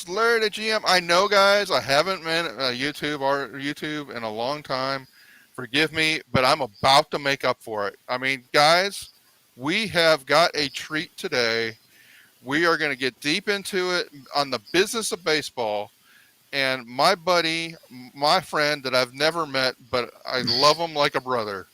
host, Larry the GM. I know, guys, I haven't been YouTube in a long time. Forgive me, but I'm about to make up for it. I mean, guys, we have got a treat today. We are going to get deep into it on the business of baseball. And my buddy, my friend that I've never met, but I love him like a brother,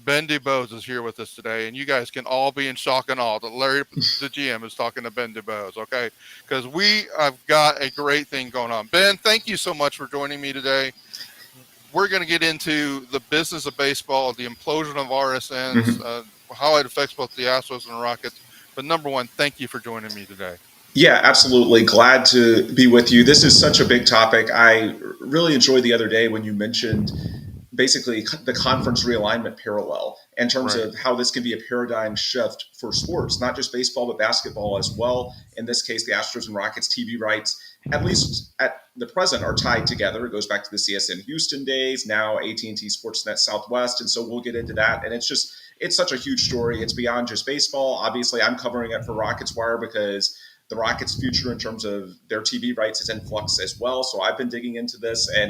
Ben DuBose is here with us today, and you guys can all be in shock and awe that Larry, the GM, is talking to Ben DuBose, okay? Because we have got a great thing going on. Ben, thank you so much for joining me today. We're going to get into the business of baseball, the implosion of RSNs, how it affects both the Astros and the Rockets. But number one, thank you for joining me today. Yeah, absolutely. Glad to be with you. This is such a big topic. I really enjoyed the other day when you mentioned basically the conference realignment parallel in terms of how this can be a paradigm shift for sports, not just baseball, but basketball as well. In this case, the Astros and Rockets TV rights, at least at the present, are tied together. It goes back to the CSN Houston days, now AT&T Sportsnet Southwest. And so we'll get into that. And it's such a huge story. It's beyond just baseball. Obviously, I'm covering it for Rockets Wire because the Rockets' future in terms of their TV rights is in flux as well. So I've been digging into this, and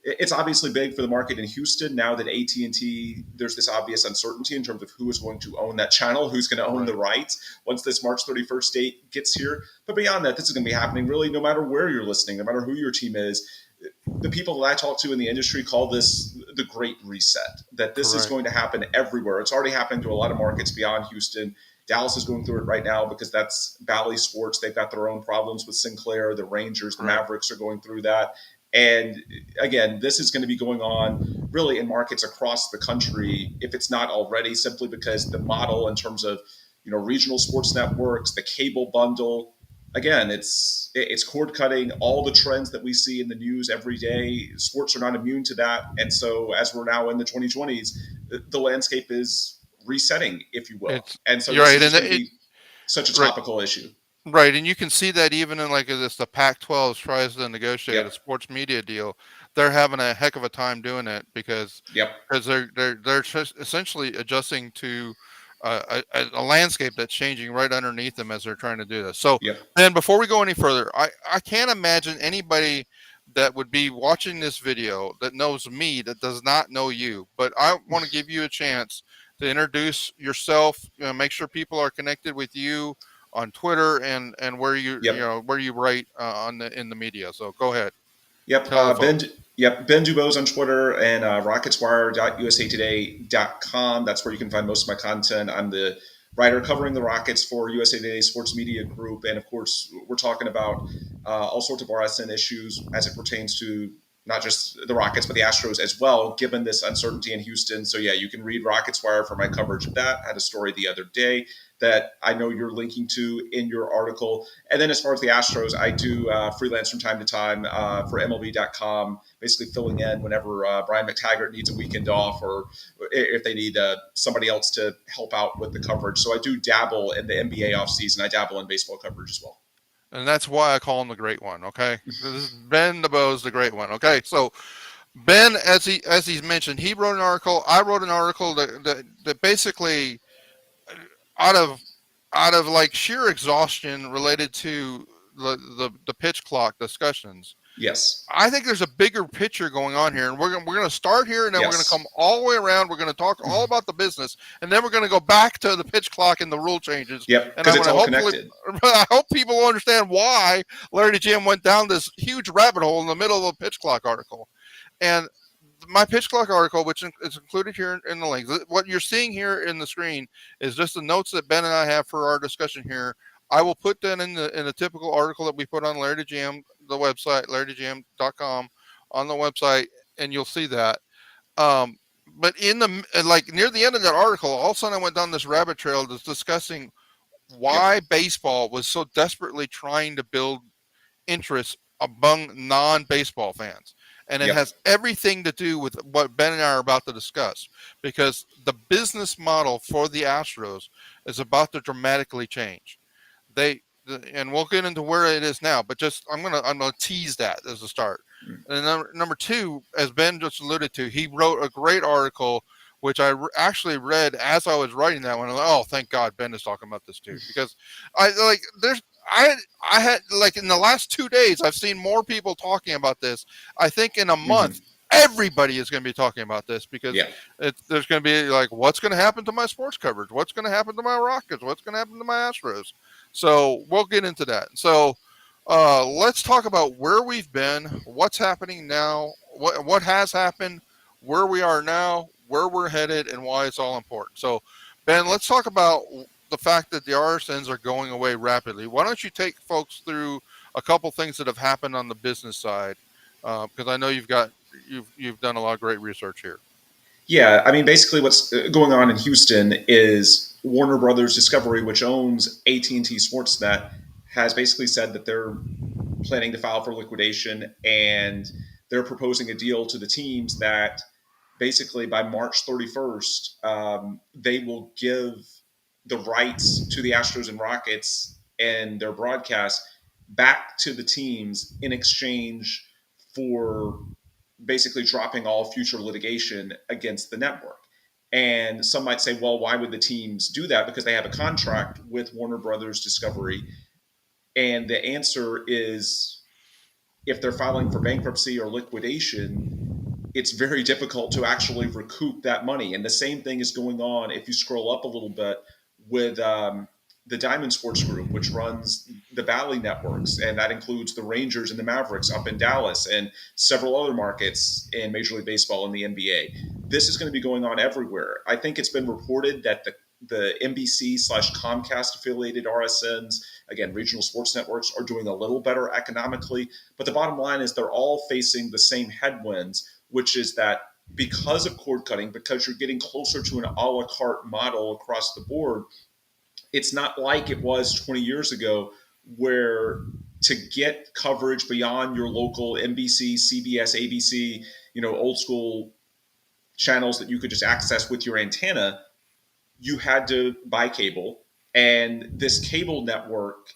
it's obviously big for the market in Houston now that AT&T, there's this obvious uncertainty in terms of who is going to own that channel, who's going to own the rights once this March 31st date gets here. But beyond that, this is going to be happening really no matter where you're listening, no matter who your team is. The people that I talk to in the industry call this the Great Reset, that this is going to happen everywhere. It's already happening to a lot of markets beyond Houston. Dallas is going through it right now because that's Bally Sports. They've got their own problems with Sinclair. The Rangers, the Mavericks are going through that. And again, this is going to be going on really in markets across the country, if it's not already, simply because the model in terms of, regional sports networks, the cable bundle, again, it's cord cutting, all the trends that we see in the news every day. Sports are not immune to that. And so as we're now in the 2020s, the landscape is resetting, if you will. And so this is going to be such a topical issue. Right, and you can see that even in the Pac-12 tries to negotiate a sports media deal, they're having a heck of a time doing it because they're essentially adjusting to a landscape that's changing right underneath them as they're trying to do this. So then, before we go any further, I can't imagine anybody that would be watching this video that knows me that does not know you. But I want to give you a chance to introduce yourself, make sure people are connected with you on Twitter and where you where you write in the media. So go ahead. Ben DuBose on Twitter and rocketswire.usatoday.com. That's where you can find most of my content. I'm the writer covering the Rockets for USA Today Sports Media Group, and of course, we're talking about all sorts of RSN issues as it pertains to not just the Rockets, but the Astros as well, given this uncertainty in Houston. So you can read Rockets Wire for my coverage of that. I had a story the other day that I know you're linking to in your article. And then as far as the Astros, I do freelance from time to time for MLB.com, basically filling in whenever Brian McTaggart needs a weekend off or if they need somebody else to help out with the coverage. So I do dabble in the NBA offseason. I dabble in baseball coverage as well. And that's why I call him the Great One, okay? This is Ben DuBose, the Great One, okay? So Ben, as he's mentioned, he wrote an article. I wrote an article that basically out of like sheer exhaustion related to the pitch clock discussions. Yes. I think there's a bigger picture going on here, and we're going to start here, and then we're going to come all the way around. We're going to talk all about the business, and then we're going to go back to the pitch clock and the rule changes. Yep, because it's all connected. I hope people understand why Larry the GM went down this huge rabbit hole in the middle of a pitch clock article. And my pitch clock article, which is included here in the link, what you're seeing here in the screen is just the notes that Ben and I have for our discussion here. I will put that in the typical article that we put on Larry the GM, the website, larrythegm.com on the website, and you'll see that. But in the near the end of that article, all of a sudden I went down this rabbit trail that's discussing why baseball was so desperately trying to build interest among non-baseball fans. And it has everything to do with what Ben and I are about to discuss, because the business model for the Astros is about to dramatically change. And we'll get into where it is now, but I'm gonna tease that as a start. And number two, as Ben just alluded to, he wrote a great article, which I actually read as I was writing that one. I'm like, oh, thank God Ben is talking about this too, because I had like in the last 2 days, I've seen more people talking about this. I think in a Mm-hmm. month, everybody is going to be talking about this because Yeah. there's going to be like, what's going to happen to my sports coverage? What's going to happen to my Rockets? What's going to happen to my Astros? So we'll get into that. So let's talk about where we've been, what's happening now, what has happened, where we are now, where we're headed, and why it's all important. So, Ben, let's talk about the fact that the RSNs are going away rapidly. Why don't you take folks through a couple things that have happened on the business side? Because I know you've done a lot of great research here. Yeah, I mean, basically, what's going on in Houston is Warner Brothers Discovery, which owns AT&T Sportsnet, has basically said that they're planning to file for liquidation, and they're proposing a deal to the teams that basically by March 31st, they will give the rights to the Astros and Rockets and their broadcast back to the teams in exchange for basically dropping all future litigation against the network. And some might say, well, why would the teams do that? Because they have a contract with Warner Brothers Discovery. And the answer is if they're filing for bankruptcy or liquidation, it's very difficult to actually recoup that money. And the same thing is going on if you scroll up a little bit with the Diamond Sports Group, which runs the Valley networks, and that includes the Rangers and the Mavericks up in Dallas and several other markets in Major League Baseball and the NBA. This is going to be going on everywhere. I think it's been reported that the NBC/Comcast affiliated RSNs, again, regional sports networks, are doing a little better economically. But the bottom line is they're all facing the same headwinds, which is that because of cord cutting, because you're getting closer to an a la carte model across the board, it's not like it was 20 years ago where to get coverage beyond your local NBC, CBS, ABC, old school channels that you could just access with your antenna, you had to buy cable. And this cable network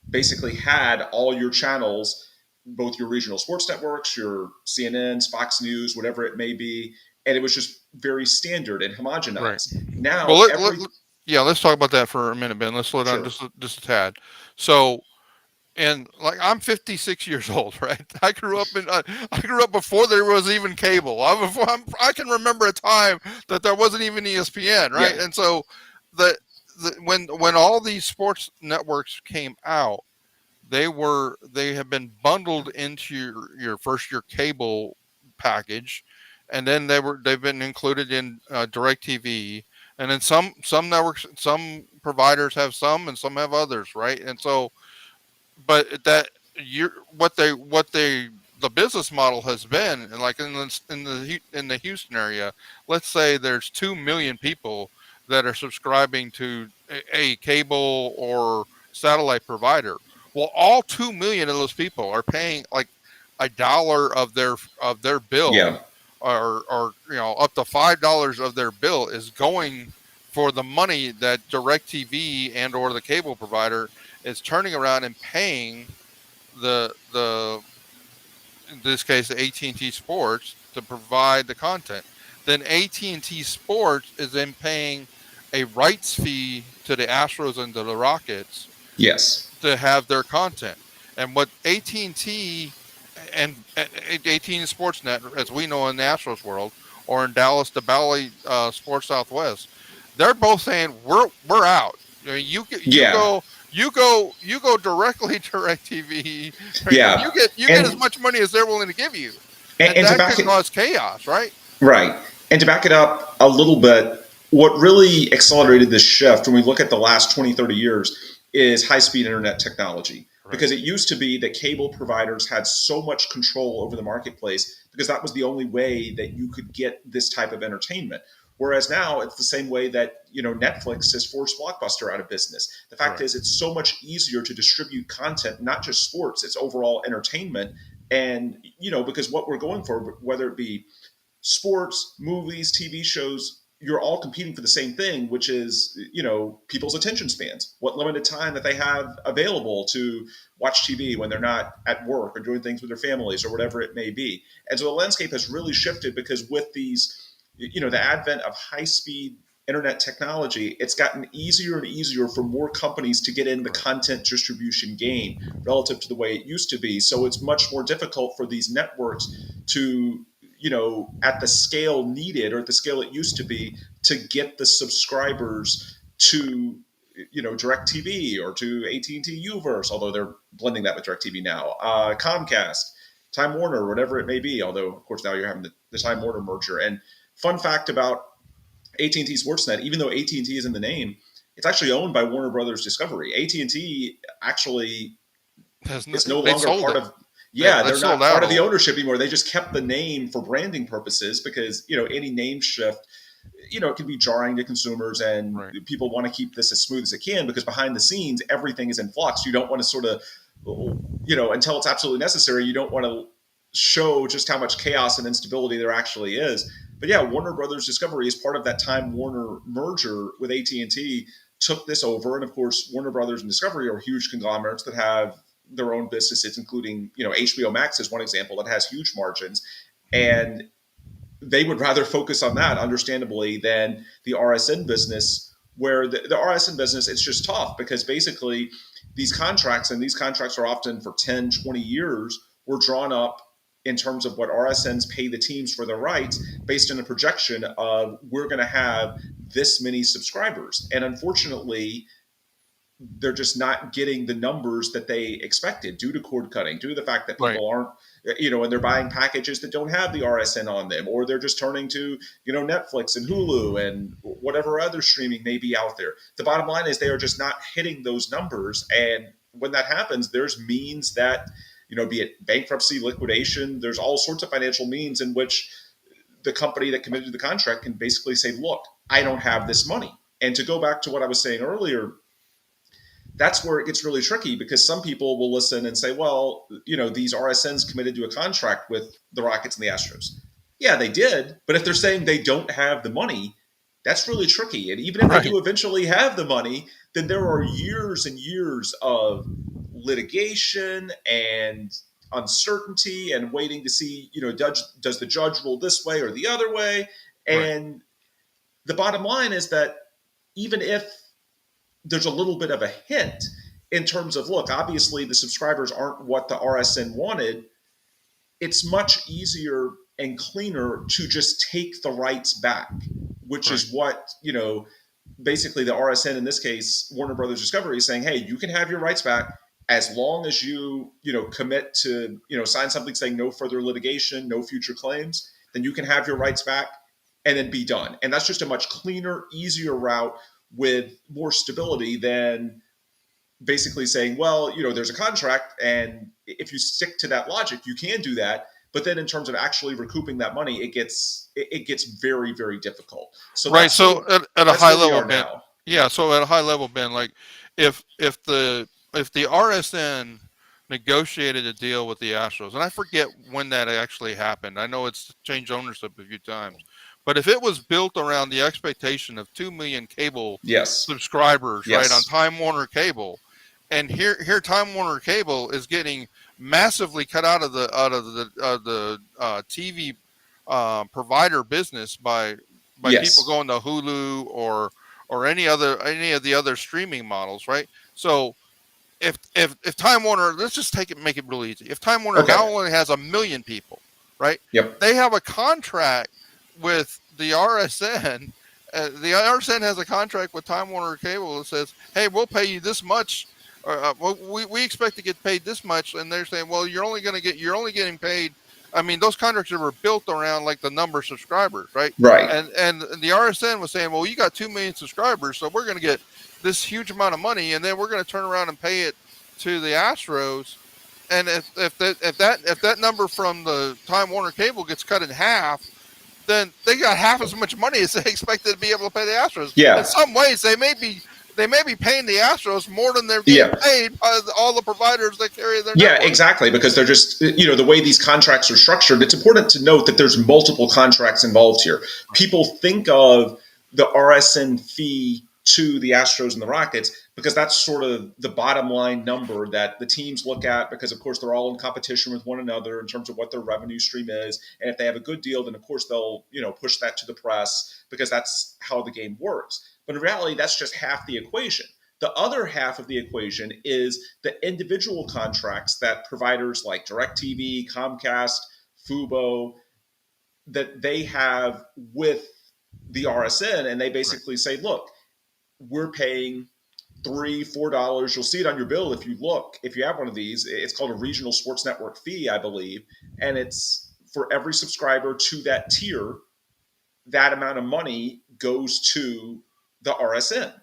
basically had all your channels, both your regional sports networks, your CNNs, Fox News, whatever it may be. And it was just very standard and Right. homogenized. Well, Now, yeah, let's talk about that for a minute, Ben. Let's slow down sure. just a tad. So, and like I'm 56 years old, right? I grew up before there was even cable. I can remember a time that there wasn't even ESPN, right? Yeah. And so the, when all these sports networks came out, they have been bundled into your first your cable package, and then they've been included in DirecTV, and then some networks, some providers have some and some have others, right? And so but that you're what they the business model has been, and like in the Houston area, let's say there's 2 million people that are subscribing to a cable or satellite provider. Well, all 2 million of those people are paying like $1 of their bill, Yeah. or up to $5 of their bill is going for the money that DirecTV and or the cable provider is turning around and paying the in this case the AT&T Sports to provide the content. Then AT&T Sports is then paying a rights fee to the Astros and to the Rockets Yes. to have their content. And what AT&T and AT&T Sportsnet, as we know in the Astros world, or in Dallas, the Valley Sports Southwest, they're both saying we're out. I mean, Yeah. you go directly to DirecTV. Yeah. You get as And much money as they're willing to give you, and, and and to that back could it cause chaos, right? right. And to back it up a little bit, what really accelerated this shift when we look at the last 20, 30 years is high-speed internet technology. Right. Because it used to be that cable providers had so much control over the marketplace because that was the only way that you could get this type of entertainment. Whereas now it's the same way that Netflix has forced Blockbuster out of business. The fact Right. is, it's so much easier to distribute content, not just sports; it's overall entertainment. And because what we're going for, whether it be sports, movies, TV shows, you're all competing for the same thing, which is, people's attention spans, what limited time that they have available to watch TV when they're not at work or doing things with their families or whatever it may be. And so the landscape has really shifted because with these, the advent of high speed internet technology, it's gotten easier and easier for more companies to get in the content distribution game relative to the way it used to be. So it's much more difficult for these networks to, at the scale needed or at the scale it used to be, to get the subscribers to, DirecTV or to AT&T Uverse, although they're blending that with DirecTV now, Comcast, Time Warner, whatever it may be. Although, of course, now you're having the Time Warner merger. And fun fact about AT&T Sportsnet, even though AT&T is in the name, it's actually owned by Warner Brothers Discovery. AT&T actually is no longer part of. Yeah, they're not part of the ownership anymore. They just kept the name for branding purposes because any name shift, it can be jarring to consumers, and people want to keep this as smooth as it can because behind the scenes everything is in flux. You don't want to sort of, until it's absolutely necessary, you don't want to show just how much chaos and instability there actually is. But yeah, Warner Brothers Discovery, is part of that Time Warner merger with AT&T, took this over. And of course, Warner Brothers and Discovery are huge conglomerates that have their own businesses, including, HBO Max is one example that has huge margins. And they would rather focus on that, understandably, than the RSN business, where the RSN business, it's just tough because basically these contracts, and these contracts are often for 10, 20 years, were drawn up in terms of what RSNs pay the teams for their rights based on a projection of we're going to have this many subscribers. And unfortunately, they're just not getting the numbers that they expected due to cord cutting, due to the fact that people aren't, and they're buying packages that don't have the RSN on them, or they're just turning to, Netflix and Hulu and whatever other streaming may be out there. The bottom line is they are just not hitting those numbers. And when that happens, there's means that, be it bankruptcy, liquidation, there's all sorts of financial means in which the company that committed to the contract can basically say, look, I don't have this money. And to go back to what I was saying earlier, that's where it gets really tricky because some people will listen and say, well, these RSNs committed to a contract with the Rockets and the Astros. Yeah, they did. But if they're saying they don't have the money, that's really tricky. And even if they do eventually have the money, then there are years and years of litigation and uncertainty and waiting to see, does the judge rule this way or the other way? And the bottom line is that even if there's a little bit of a hint in terms of, look, obviously the subscribers aren't what the RSN wanted, it's much easier and cleaner to just take the rights back, which is what, basically the RSN, in this case, Warner Brothers Discovery, is saying, hey, you can have your rights back as long as you, commit to, sign something saying no further litigation, no future claims, then you can have your rights back and then be done. And that's just a much cleaner, easier route with more stability than basically saying, well, there's a contract, and if you stick to that logic, you can do that. But then in terms of actually recouping that money, it gets very, very difficult. So So at a high level, Ben, so at a high level, Ben, like if the RSN negotiated a deal with the Astros, and I forget when that actually happened. I know it's changed ownership a few times. But if it was built around the expectation of 2 million cable subscribers, on Time Warner Cable, and here Time Warner Cable is getting massively cut out of the TV provider business by people going to Hulu or any of the other streaming models, right? So if Time Warner, let's just make it really easy. If Time Warner now only has 1 million people, right? Yep. They have a contract with the RSN. The RSN has a contract with Time Warner Cable that says, hey, we'll pay you this much. We expect to get paid this much. And they're saying, well, you're only getting paid. I mean, those contracts were built around like the number of subscribers, right? Right. And the RSN was saying, well, you got 2 million subscribers, so we're going to get this huge amount of money, and then we're going to turn around and pay it to the Astros. And if that number from the Time Warner Cable gets cut in half, then they got half as much money as they expected to be able to pay the Astros. Yeah. In some ways, they may be paying the Astros more than they're getting paid by all the providers that carry their network. Exactly, because they're just, the way these contracts are structured, it's important to note that there's multiple contracts involved here. People think of the RSN fee to the Astros and the Rockets, but because that's sort of the bottom line number that the teams look at, because of course they're all in competition with one another in terms of what their revenue stream is. And if they have a good deal, then of course they'll, push that to the press, because that's how the game works. But in reality, that's just half the equation. The other half of the equation is the individual contracts that providers like DirecTV, Comcast, Fubo, that they have with the RSN, and they basically say, look, we're paying $3-4. You'll see it on your bill if you have one of these. It's called a regional sports network fee, I believe, and it's for every subscriber to that tier. That amount of money goes to the RSN.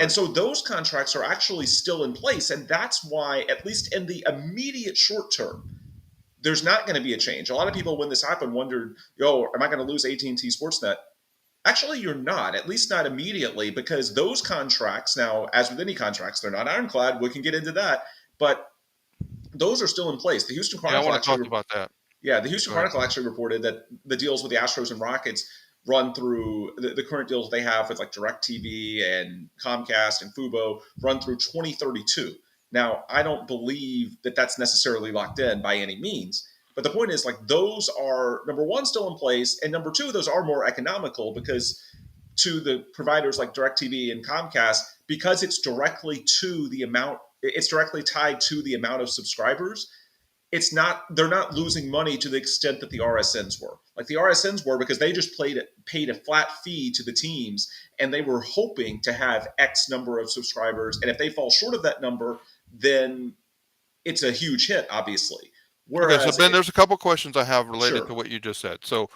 And so those contracts are actually still in place, and that's why, at least in the immediate short term, there's not going to be a change. A lot of people, when this happened, wondered, am I going to lose AT&T Sportsnet? Actually, you're not, at least not immediately, because those contracts, now, as with any contracts, they're not ironclad. We can get into that, but those are still in place. The Houston Chronicle I want to talk about that. Yeah, the Houston Chronicle actually reported that the deals with the Astros and Rockets run through the current deals they have with like DirecTV and Comcast and Fubo run through 2032. Now, I don't believe that that's necessarily locked in by any means. But the point is, like, those are, number one, still in place. And number two, those are more economical, because to the providers like DirecTV and Comcast, because it's directly tied to the amount of subscribers, they're not losing money to the extent that the RSNs were. Like the RSNs were, because they just paid a flat fee to the teams, and they were hoping to have X number of subscribers. And if they fall short of that number, then it's a huge hit, obviously. Whereas, so Ben, there's a couple questions I have related to what you just said. So,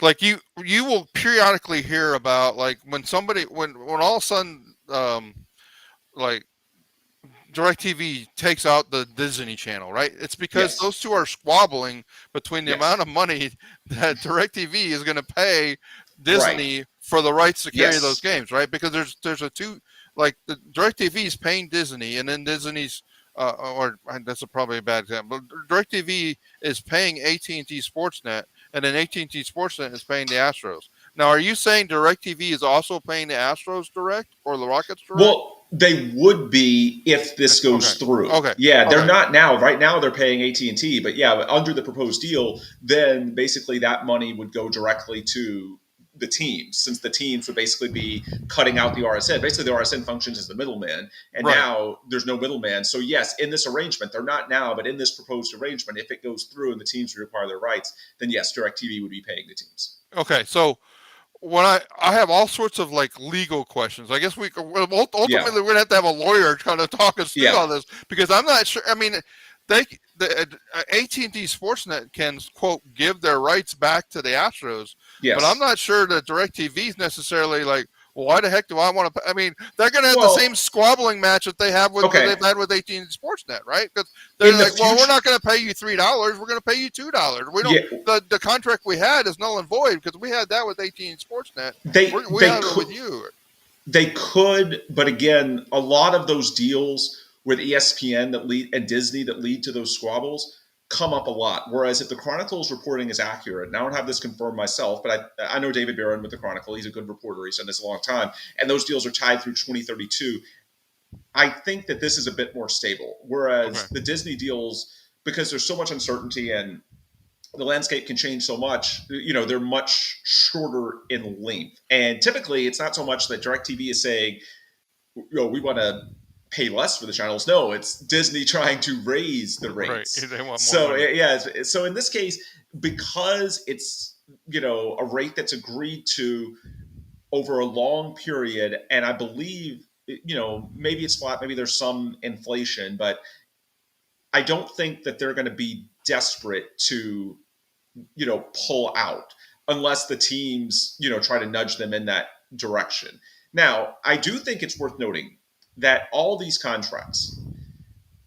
like, you will periodically hear about, like, when all of a sudden, like, DirecTV takes out the Disney channel, right? It's because those two are squabbling between the amount of money that DirecTV is going to pay Disney for the rights to carry those games, right? Because there's a two, like, the DirecTV is paying Disney, and then Disney's or that's probably a bad example. DirecTV is paying AT&T Sportsnet, and then AT&T Sportsnet is paying the Astros. Now, are you saying DirecTV is also paying the Astros direct or the Rockets direct? Well, they would be if this goes through. Okay. Yeah, they're not now. Right now, they're paying AT&T, but under the proposed deal, then basically that money would go directly to the teams, since the teams would basically be cutting out the RSN. Basically, the RSN functions as the middleman, and now there's no middleman. So yes, in this arrangement, they're not now, but in this proposed arrangement, if it goes through and the teams require their rights, then yes, DirecTV would be paying the teams. Okay, so when I have all sorts of like legal questions. I guess ultimately we're gonna have a lawyer kind of talk us through all this, because I'm not sure. I mean, the AT&T Sportsnet can, quote, give their rights back to the Astros, but I'm not sure that DirecTV is necessarily like, well, why the heck do I want to? I mean, they're going to have the same squabbling match that they have with they've had with AT&T Sportsnet, right? Because they're like, well, we're not going to pay you $3, we're going to pay you $2. We don't. The contract we had is null and void, because we had that with AT&T Sportsnet. We had it with you. They could, but again, a lot of those deals with ESPN and Disney that lead to those squabbles come up a lot. Whereas if the Chronicle's reporting is accurate, and I don't have this confirmed myself, but I know David Barron with the Chronicle. He's a good reporter. He's done this a long time. And those deals are tied through 2032. I think that this is a bit more stable. Whereas the Disney deals, because there's so much uncertainty and the landscape can change so much, they're much shorter in length. And typically it's not so much that DirecTV is saying, we want to pay less for the channels. No, it's Disney trying to raise the rates. They want more money. So in this case, because it's a rate that's agreed to over a long period, and I believe maybe it's flat, maybe there's some inflation, but I don't think that they're going to be desperate to pull out unless the teams try to nudge them in that direction. Now, I do think it's worth noting that all these contracts,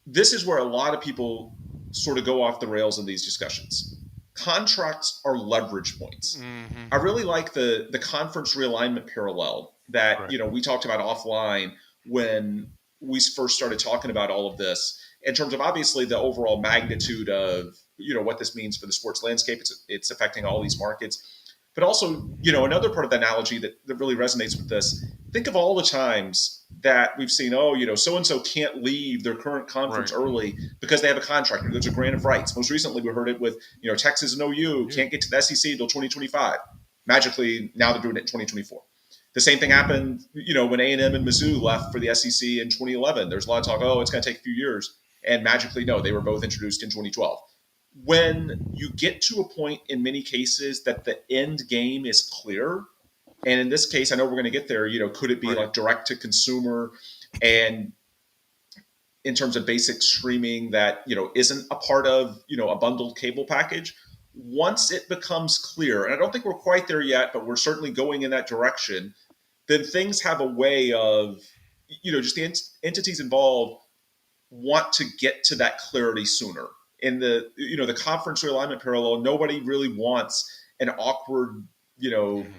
this is where a lot of people sort of go off the rails in these discussions. Contracts are leverage points. Mm-hmm. I really like the conference realignment parallel that we talked about offline when we first started talking about all of this, in terms of obviously the overall magnitude of what this means for the sports landscape. It's affecting all these markets, but also another part of the analogy that really resonates with this. think of all the times that we've seen, so and so can't leave their current conference early because they have a contract or there's a grant of rights. Most recently, we heard it with Texas and OU can't get to the SEC until 2025. Magically, now they're doing it in 2024. The same thing happened, when A&M and Mizzou left for the SEC in 2011. There's a lot of talk, it's going to take a few years. And magically, no, they were both introduced in 2012. When you get to a point in many cases that the end game is clear, and in this case, I know we're going to get there, could it be like direct to consumer and in terms of basic streaming that, isn't a part of, a bundled cable package? Once it becomes clear, and I don't think we're quite there yet, but we're certainly going in that direction, then things have a way of, just the entities involved want to get to that clarity sooner. In the conference realignment parallel, nobody really wants an awkward,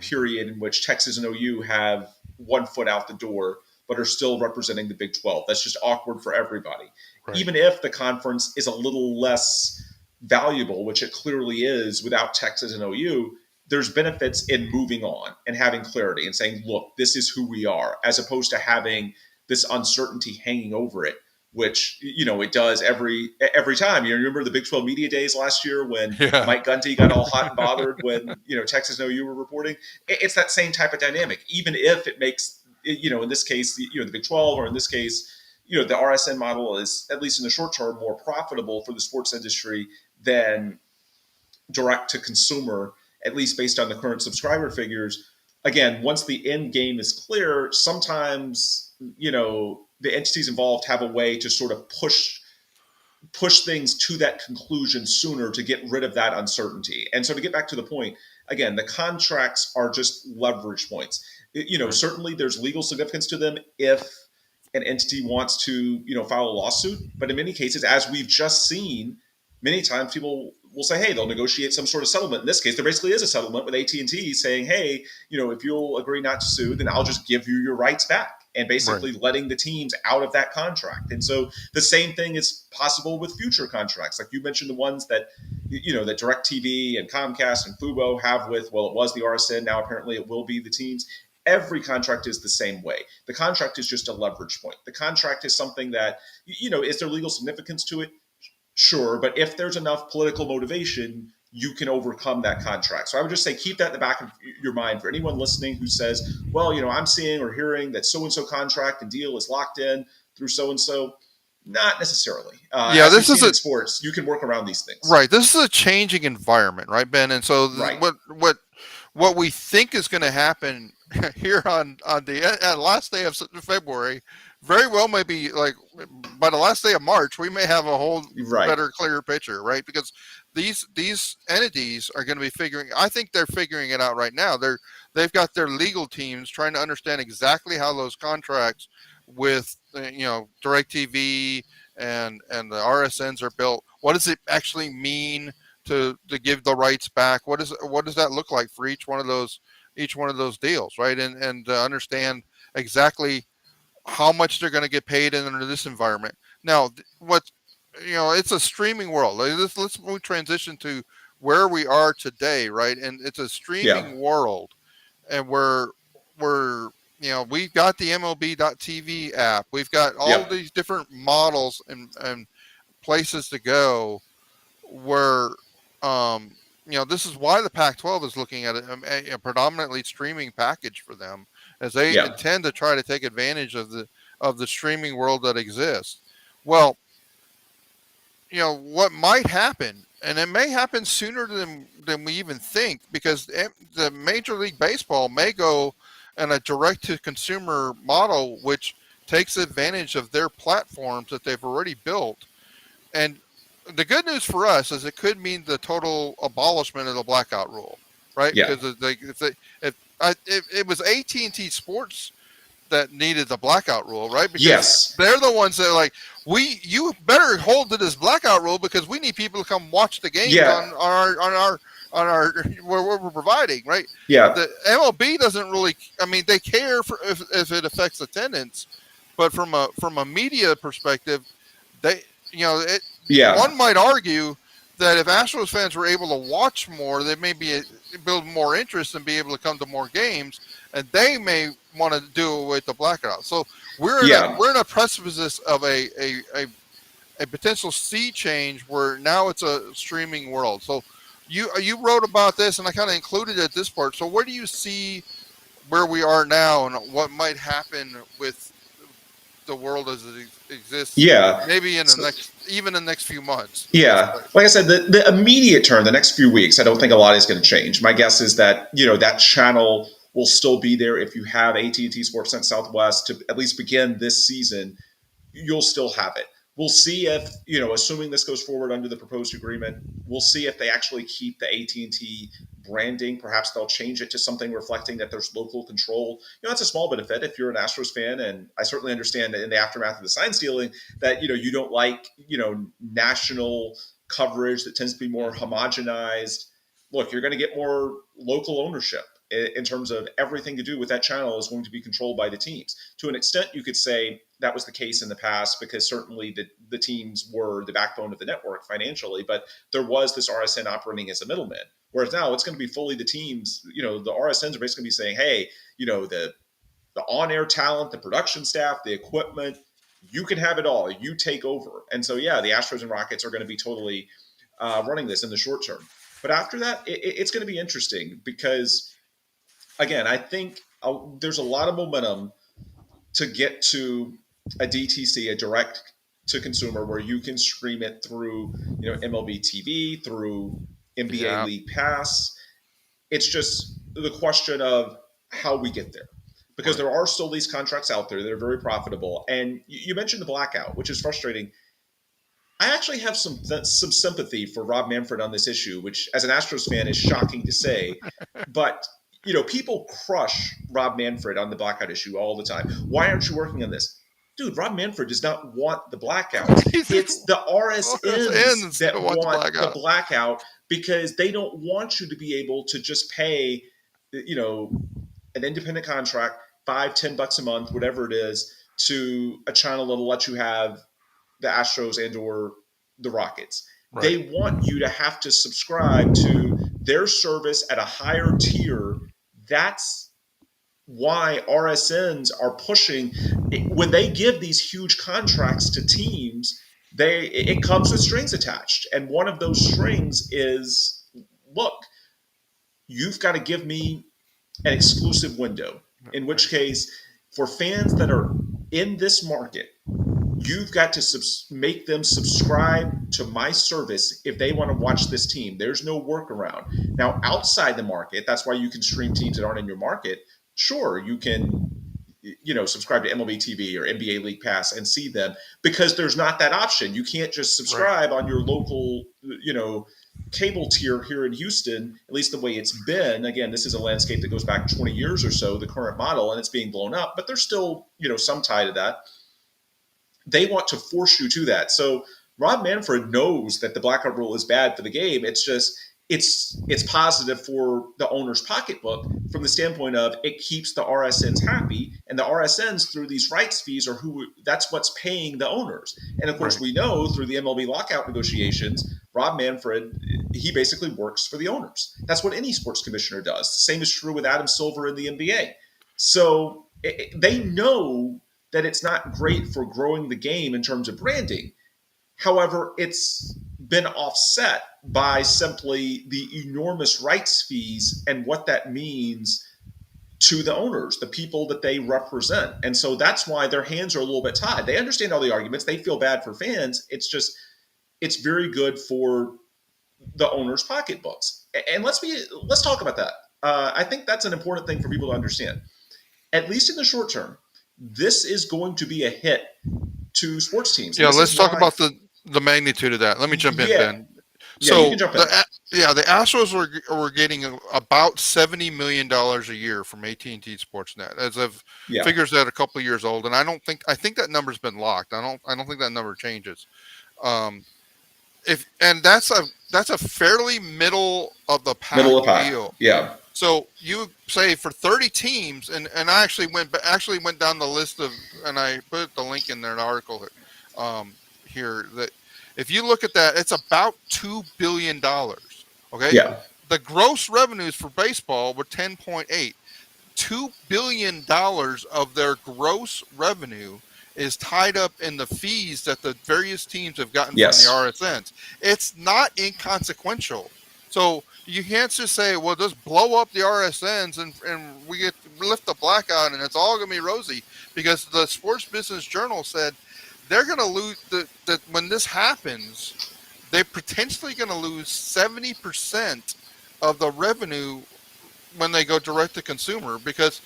period in which Texas and OU have one foot out the door, but are still representing the Big 12. That's just awkward for everybody. Right. Even if the conference is a little less valuable, which it clearly is without Texas and OU, there's benefits in moving on and having clarity and saying, look, this is who we are, as opposed to having this uncertainty hanging over it, which, it does every time. You remember the Big 12 media days last year when Mike Gundy got all hot and bothered when, Texas and OU were reporting? It's that same type of dynamic, even if it makes, in this case, the Big 12, or in this case, the RSN model is, at least in the short term, more profitable for the sports industry than direct to consumer, at least based on the current subscriber figures. Again, once the end game is clear, sometimes, the entities involved have a way to sort of push things to that conclusion sooner to get rid of that uncertainty. And so to get back to the point, again, the contracts are just leverage points. Certainly there's legal significance to them if an entity wants to, file a lawsuit. But in many cases, as we've just seen, many times people will say, hey, they'll negotiate some sort of settlement. In this case, there basically is a settlement with AT&T saying, hey, if you'll agree not to sue, then I'll just give you your rights back, and basically letting the teams out of that contract. And so the same thing is possible with future contracts. Like you mentioned, the ones that, that DirecTV and Comcast and Fubo have with, well, it was the RSN, now apparently it will be the teams. Every contract is the same way. The contract is just a leverage point. The contract is something that, is there legal significance to it? Sure. But if there's enough political motivation, you can overcome that contract. So I would just say, keep that in the back of your mind for anyone listening who says, well, I'm seeing or hearing that so-and-so contract and deal is locked in through so-and-so. Not necessarily. This is in sports. You can work around these things. Right. This is a changing environment, right, Ben? And so what we think is going to happen here on the last day of February very well may be like by the last day of March, we may have a whole better, clearer picture, right? Because these entities are going to be I think they're figuring it out right now. They've got their legal teams trying to understand exactly how those contracts with DirecTV and the RSNs are built. What does it actually mean to give the rights back? What does that look like for each one of those deals, right? And to understand exactly how much they're going to get paid under this environment. Now, it's a streaming world. Let's transition to where we are today, right? And it's a streaming world, and we've got the MLB.TV app. We've got all these different models and places to go where, this is why the Pac-12 is looking at a predominantly streaming package for them, as they intend to try to take advantage of the streaming world that exists. Well, what might happen, and it may happen sooner than we even think, because the Major League Baseball may go in a direct-to-consumer model, which takes advantage of their platforms that they've already built. And the good news for us is it could mean the total abolishment of the blackout rule, right? Yeah. Because it was AT&T Sports that needed the blackout rule, right? Because they're the ones that are like, you better hold to this blackout rule because we need people to come watch the games on our where we're providing, right? Yeah. The MLB doesn't really. I mean, they care if it affects attendance, but from a media perspective, one might argue that if Astros fans were able to watch more, they may build more interest and be able to come to more games. and they may want to do away with the blackout. So we're in a Yeah. we're in a precipice of a potential sea change where now it's a streaming world. So you wrote about this, and I kind of included it at this part. So where do you see where we are now, and what might happen with the world as it exists, Yeah. maybe in the So, next, even in the next few months? Let's yeah, say. like I said, the immediate term, the next few weeks, I don't think a lot is going to change. My guess is that that channel will still be there if you have AT&T Sportsnet Southwest to at least begin this season. You'll still have it. We'll see if assuming this goes forward under the proposed agreement, we'll see if they actually keep the AT&T branding. Perhaps they'll change it to something reflecting that there's local control. That's a small benefit if you're an Astros fan, and I certainly understand that in the aftermath of the sign stealing that you don't like national coverage that tends to be more homogenized. Look, you're going to get more local ownership in terms of everything to do with that channel is going to be controlled by the teams. To an extent, you could say that was the case in the past because certainly the teams were the backbone of the network financially, but there was this RSN operating as a middleman. Whereas now it's going to be fully the teams. The RSNs are basically going to be saying, hey, the on-air talent, the production staff, the equipment, you can have it all. You take over. And so, yeah, the Astros and Rockets are going to be totally running this in the short term. But after that, it's going to be interesting because, again, I think there's a lot of momentum to get to a DTC, a direct to consumer, where you can stream it through MLB TV, through NBA Yeah, League Pass. It's just the question of how we get there. Because right. there are still these contracts out there that are very profitable. And you mentioned the blackout, which is frustrating. I actually have some sympathy for Rob Manfred on this issue, which, as an Astros fan, is shocking to say. But people crush Rob Manfred on the blackout issue all the time. Why aren't you working on this? Dude, Rob Manfred does not want the blackouts. He's just It's the RSNs ends to that want the want the blackout. blackout because they don't want you to be able to just pay, an independent contract, $5-10 a month, whatever it is, to a channel that'll let you have the Astros and or the Rockets. Right, They want you to have to subscribe to their service at a higher tier. That's why RSNs are pushing when they give these huge contracts to teams. It comes with strings attached, and one of those strings is, look, you've got to give me an exclusive window. In which right, case, for fans that are in this market, you've got to make them subscribe to my service if they want to watch this team. There's no workaround. Now, outside the market, that's why you can stream teams that aren't in your market. Sure, you can subscribe to MLB TV or NBA League Pass and see them because there's not that option. You can't just right, subscribe on your local, cable tier here in Houston, at least the way it's been. Again, this is a landscape that goes back 20 years or so, the current model, and it's being blown up, but there's still, some tie to that. They want to force you to that. So Rob Manfred knows that the blackout rule is bad for the game. It's just it's positive for the owner's pocketbook from the standpoint of it keeps the RSNs happy, and the RSNs through these rights fees are that's what's paying the owners. And of course, right, we know through the MLB lockout negotiations, Rob Manfred, he basically works for the owners. That's what any sports commissioner does. The same is true with Adam Silver in the NBA. So they know that it's not great for growing the game in terms of branding. However, it's been offset by simply the enormous rights fees and what that means to the owners, the people that they represent. And so that's why their hands are a little bit tied. They understand all the arguments. They feel bad for fans. It's very good for the owners' pocketbooks. And let's talk about that. I think that's an important thing for people to understand. At least in the short term, this is going to be a hit to sports teams, and yeah. this is Let's talk why. about the magnitude of that. Let me jump in, Yeah, Ben. yeah, you So can jump in. the Astros were getting about $70 million a year from AT&T Sportsnet as of Yeah, figures that are a couple of years old, and I think that number's been locked. I don't think that number changes. Um, if and that's a fairly middle of the pack middle of the pack. deal. Yeah, So you say for 30 teams, and I actually went down the list of, and I put the link in there, an article here that if you look at that, it's about $2 billion. Okay, yeah, the gross revenues for baseball were 10.8. $2 billion of their gross revenue is tied up in the fees that the various teams have gotten from the Yes. RSNs. It's not inconsequential. So you can't just say, well, just blow up the RSNs and we get lift the blackout and it's all going to be rosy, because the Sports Business Journal said they're going to lose that when this happens, they're potentially going to lose 70% of the revenue when they go direct to consumer, because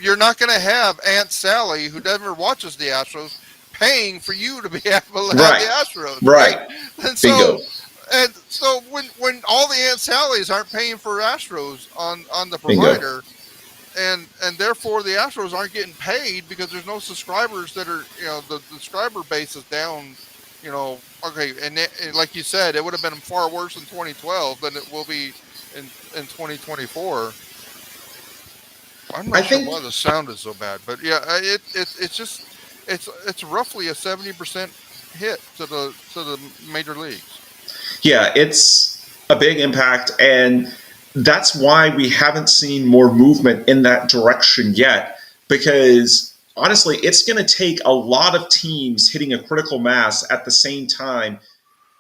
you're not going to have Aunt Sally, who never watches the Astros, paying for you to be able to have the Right. Astros, right? Right. And so Bingo. when all the Aunt Sallys aren't paying for Astros on the Bingo. provider, and therefore the Astros aren't getting paid because there's no subscribers that are, the subscriber base is down. Okay, and like you said, it would have been far worse in 2012 than it will be in 2024. I'm I not sure think why the sound is so bad, but yeah, it's just it's roughly a 70% hit to the major leagues. Yeah, it's a big impact, and that's why we haven't seen more movement in that direction yet. Because honestly, it's going to take a lot of teams hitting a critical mass at the same time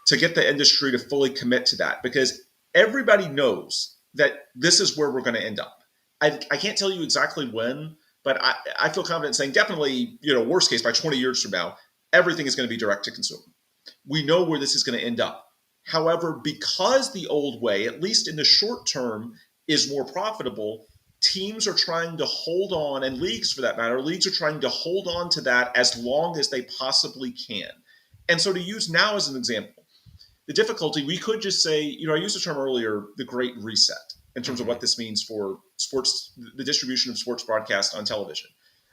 to get the industry to fully commit to that. Because everybody knows that this is where we're going to end up. I can't tell you exactly when, but I feel confident saying definitely, worst case by 20 years from now, everything is going to be direct to consumer. We know where this is going to end up. However, because the old way, at least in the short term, is more profitable, teams are trying to hold on, and leagues for that matter, leagues are trying to hold on to that as long as they possibly can. And so to use now as an example, the difficulty, we could just say, I used the term earlier, the great reset, in terms of what this means for sports, the distribution of sports broadcast on television.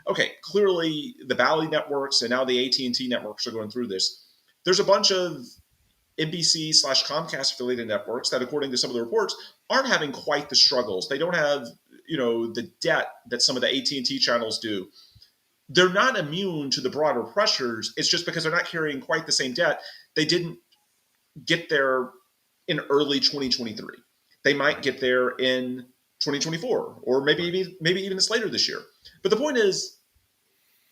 Okay, clearly the Bally networks and now the AT&T networks are going through this. There's a bunch of NBC/Comcast affiliated networks that, according to some of the reports, aren't having quite the struggles. They don't have, the debt that some of the AT&T channels do. They're not immune to the broader pressures. It's just because they're not carrying quite the same debt. They didn't get there in early 2023. They might get there in 2024, or maybe even this later this year. But the point is,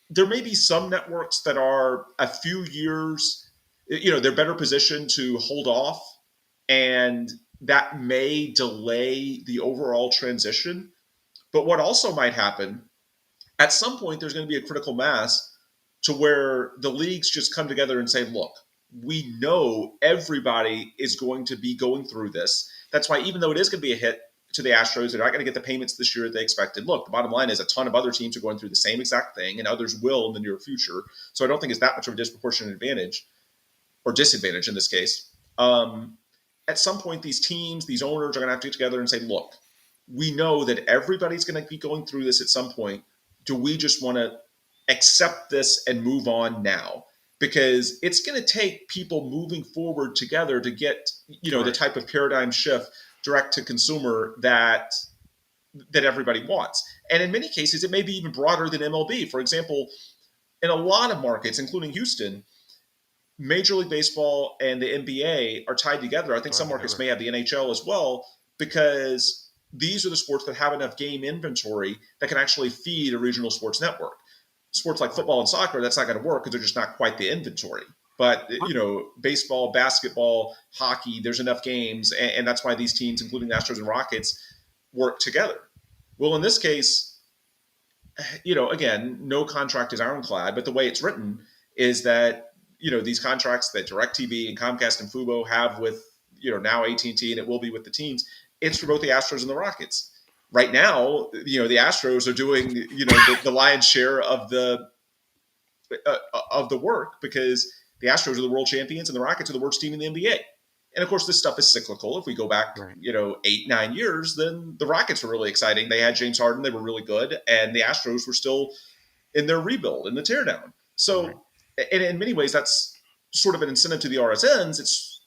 there may be some networks that are a few years, they're better positioned to hold off, and that may delay the overall transition. But what also might happen, at some point, there's going to be a critical mass to where the leagues just come together and say, look, we know everybody is going to be going through this. That's why, even though it is going to be a hit to the Astros, they're not going to get the payments this year that they expected. Look, the bottom line is a ton of other teams are going through the same exact thing, and others will in the near future. So I don't think it's that much of a disproportionate advantage, or disadvantage in this case. At some point, these teams, these owners are going to have to get together and say, look, we know that everybody's going to be going through this at some point. Do we just want to accept this and move on now? Because it's going to take people moving forward together to get, the type of paradigm shift direct to consumer that everybody wants. And in many cases, it may be even broader than MLB. For example, in a lot of markets, including Houston, Major League Baseball and the NBA are tied together. I think some markets may have the NHL as well, because these are the sports that have enough game inventory that can actually feed a regional sports network. Sports like football and soccer, that's not going to work because they're just not quite the inventory. But, baseball, basketball, hockey, there's enough games. And that's why these teams, including the Astros and Rockets, work together. Well, in this case, again, no contract is ironclad, but the way it's written is that, these contracts that DirecTV and Comcast and Fubo have with, now AT&T, and it will be with the teams, it's for both the Astros and the Rockets. Right now, the Astros are doing, the lion's share of the work, because the Astros are the world champions and the Rockets are the worst team in the NBA. And of course, this stuff is cyclical. If we go back, 8-9 years, then the Rockets were really exciting. They had James Harden. They were really good. And the Astros were still in their rebuild, in the teardown. So, and in many ways, that's sort of an incentive to the RSNs. It's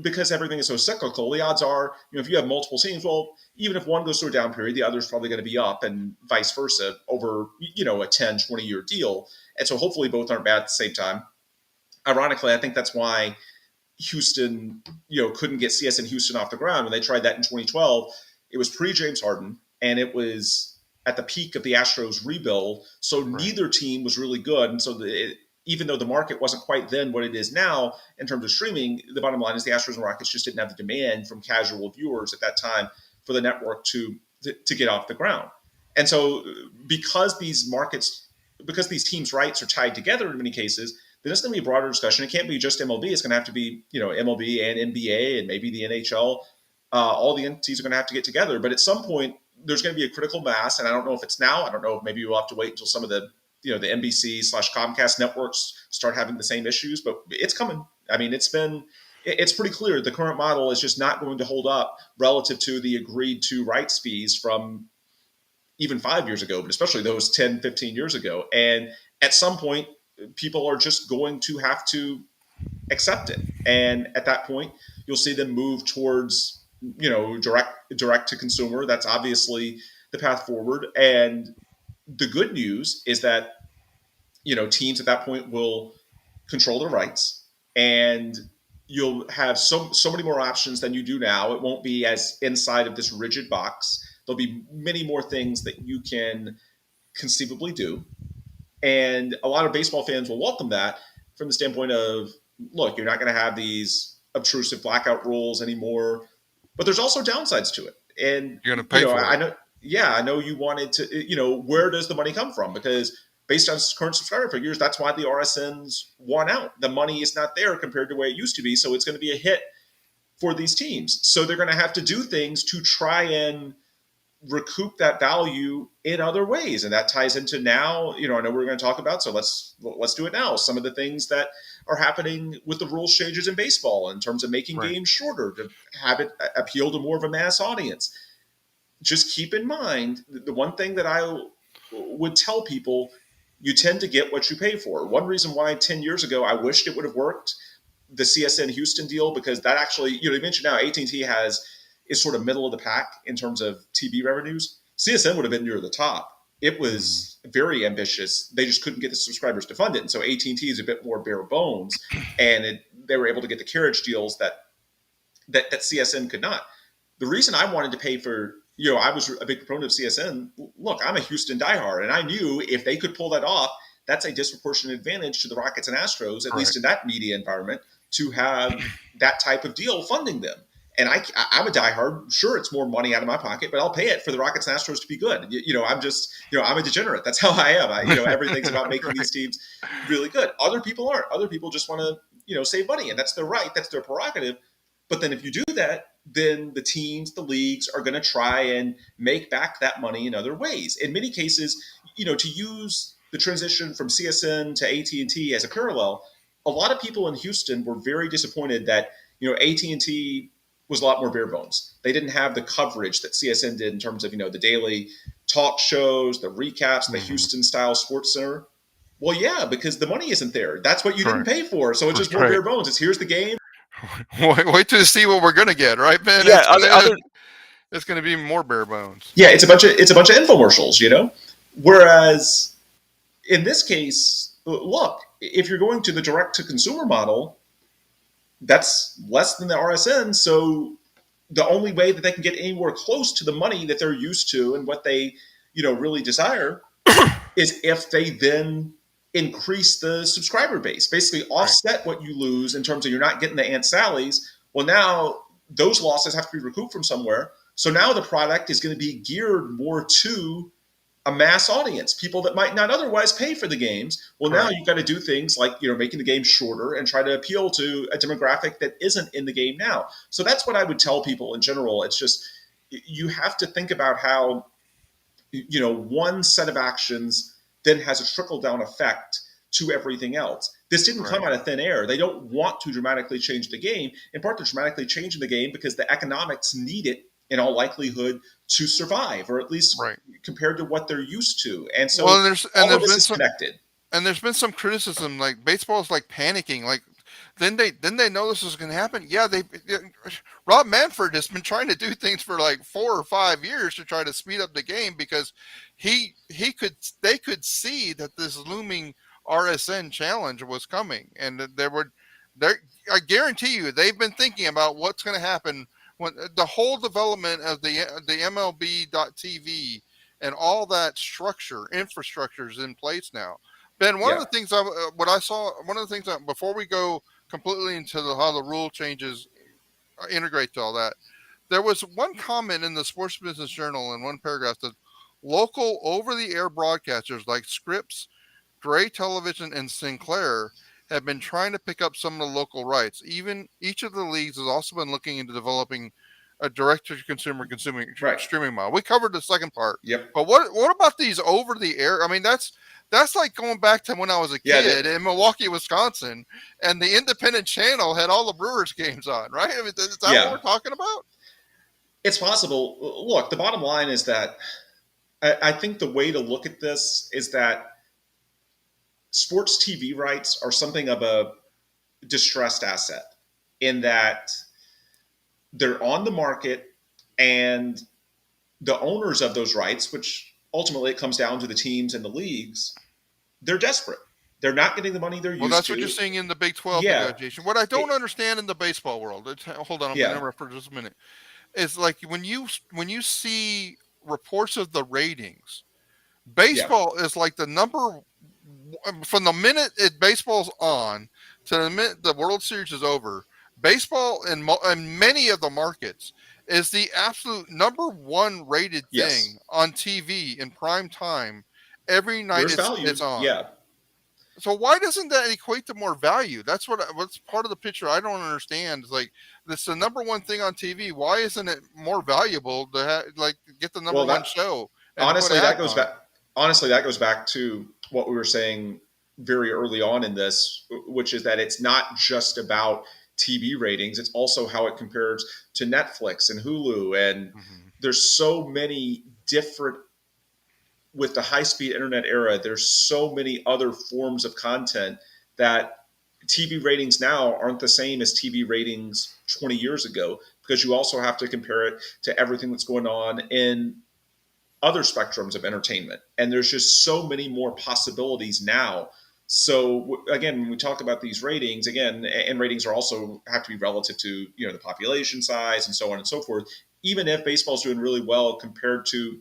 because everything is so cyclical. The odds are, if you have multiple teams, well, even if one goes through a down period, the other is probably going to be up, and vice versa over, a 10, 20-year deal. And so hopefully both aren't bad at the same time. Ironically, I think that's why Houston, couldn't get CSN Houston off the ground when they tried that in 2012. It was pre-James Harden. and it was at the peak of the Astros rebuild. So Right. neither team was really good, and so even though the market wasn't quite then what it is now in terms of streaming, the bottom line is the Astros and Rockets just didn't have the demand from casual viewers at that time for the network to get off the ground. And so because these teams' rights are tied together in many cases, then it's going to be a broader discussion. It can't be just MLB. It's going to have to be, MLB and NBA and maybe the NHL. All the entities are going to have to get together. But at some point, there's going to be a critical mass, and I don't know if it's now. I don't know if maybe we'll have to wait until some of the the NBC/Comcast networks start having the same issues, but it's coming. I mean, it's pretty clear the current model is just not going to hold up relative to the agreed to rights fees from even 5 years ago, but especially those 10, 15 years ago. And at some point, people are just going to have to accept it. And at that point, you'll see them move towards, direct to consumer. That's obviously the path forward. And the good news is that, teams at that point will control their rights, and you'll have so many more options than you do now. It won't be as inside of this rigid box. There'll be many more things that you can conceivably do. And a lot of baseball fans will welcome that from the standpoint of, look, you're not going to have these obtrusive blackout rules anymore, but there's also downsides to it. And You're going to pay for I it. know, yeah, I know you wanted to, where does the money come from? Because based on current subscriber figures, that's why the RSNs won out. The money is not there compared to where it used to be, so it's going to be a hit for these teams. So they're going to have to do things to try and recoup that value in other ways, and that ties into now. I know we're going to talk about, so let's do it now. Some of the things that are happening with the rules changes in baseball in terms of making Right. games shorter to have it appeal to more of a mass audience. Just keep in mind the one thing that I would tell people: you tend to get what you pay for. One reason why 10 years ago I wished it would have worked, the CSN Houston deal, because that actually, you mentioned now AT&T is sort of middle of the pack in terms of TV revenues. CSN would have been near the top. It was very ambitious. They just couldn't get the subscribers to fund it. And so AT&T is a bit more bare bones, and they were able to get the carriage deals that CSN could not. The reason I wanted to pay for, I was a big proponent of CSN. Look, I'm a Houston diehard, and I knew if they could pull that off, that's a disproportionate advantage to the Rockets and Astros, at least in that media environment, to have that type of deal funding them. And I'm a diehard. Sure, it's more money out of my pocket, but I'll pay it for the Rockets and Astros to be good. I'm just, I'm a degenerate. That's how I am. Everything's about making these teams really good. Other people aren't. Other people just want to, save money, and that's their right. That's their prerogative. But then if you do that, then the teams, the leagues are going to try and make back that money in other ways. In many cases, to use the transition from CSN to AT&T as a parallel, a lot of people in Houston were very disappointed that, AT&T was a lot more bare bones. They didn't have the coverage that CSN did in terms of, the daily talk shows, the recaps, the Houston style sports center. Well, yeah, because the money isn't there. That's what you didn't pay for. So it's just more bare bones. It's here's the game. Wait to see what we're gonna get, right, Ben? Yeah, It's gonna be more bare bones. Yeah, it's a bunch of infomercials, Whereas in this case, look, if you're going to the direct to consumer model, that's less than the RSN. So the only way that they can get anywhere close to the money that they're used to and what they, really desire is if they then increase the subscriber base, basically offset what you lose in terms of you're not getting the Aunt Sally's. Well, now those losses have to be recouped from somewhere. So now the product is going to be geared more to a mass audience, people that might not otherwise pay for the games. Well, now you've got to do things like, making the game shorter and try to appeal to a demographic that isn't in the game now. So that's what I would tell people in general. It's just, you have to think about how, one set of actions then has a trickle down effect to everything else. This didn't come out of thin air. They don't want to dramatically change the game. In part, they're dramatically changing the game because the economics need it in all likelihood to survive, or at least compared to what they're used to. And so all of this is connected. And there's been some criticism, like baseball is like panicking. Like, then they know this is going to happen. Yeah, Rob Manfred has been trying to do things for like 4 or 5 years to try to speed up the game because they could see that this looming RSN challenge was coming, and I guarantee you they've been thinking about what's going to happen when the whole development of the MLB.TV and all that infrastructure is in place now. Ben, one of Yeah. the things what I saw, one of the things that before we go completely into how the rule changes integrate to all that, there was one comment in the Sports Business Journal in one paragraph that local over-the-air broadcasters like Scripps, Gray Television, and Sinclair have been trying to pick up some of the local rights. Even each of the leagues has also been looking into developing a direct-to-consumer consuming Right. streaming model. We covered the second part, Yep. but what about these over-the-air? I mean, that's like going back to when I was a Yeah. kid in Milwaukee, Wisconsin, and the independent channel had all the Brewers games on, right? I mean, is that what Yeah. we're talking about? It's possible. Look, the bottom line is that I think the way to look at this is that sports TV rights are something of a distressed asset in that they're on the market, and the owners of those rights, which ultimately it comes down to the teams and the leagues, they're desperate. They're not getting the money they're Well, used that's what to. you're seeing in the Big 12 Yeah. negotiation. What I don't It- understand in the baseball world, hold on, I'm going to yeah. interrupt for just a minute, is like when you see reports of the ratings, Yeah. baseball is like the number from the minute baseball's on to the minute the World Series is over. Baseball in many of the markets is the absolute number one rated thing Yes. on TV in prime time every night There's it's value. on. Yeah. So why doesn't that equate to more value? That's what's part of the picture I don't understand. Is like this the number one thing on TV. Why isn't it more valuable to get the number Well, one that show and to put honestly that ads goes on it? back. Honestly, that goes back to what we were saying very early on in this, which is that it's not just about TV ratings. It's also how it compares to Netflix and Hulu, and Mm-hmm. there's so many different with the high speed internet era, there's so many other forms of content that TV ratings now aren't the same as TV ratings 20 years ago, because you also have to compare it to everything that's going on in other spectrums of entertainment. And there's just so many more possibilities now. So again, when we talk about these ratings, again, and ratings are also have to be relative to the population size and so on and so forth. Even if baseball's doing really well compared to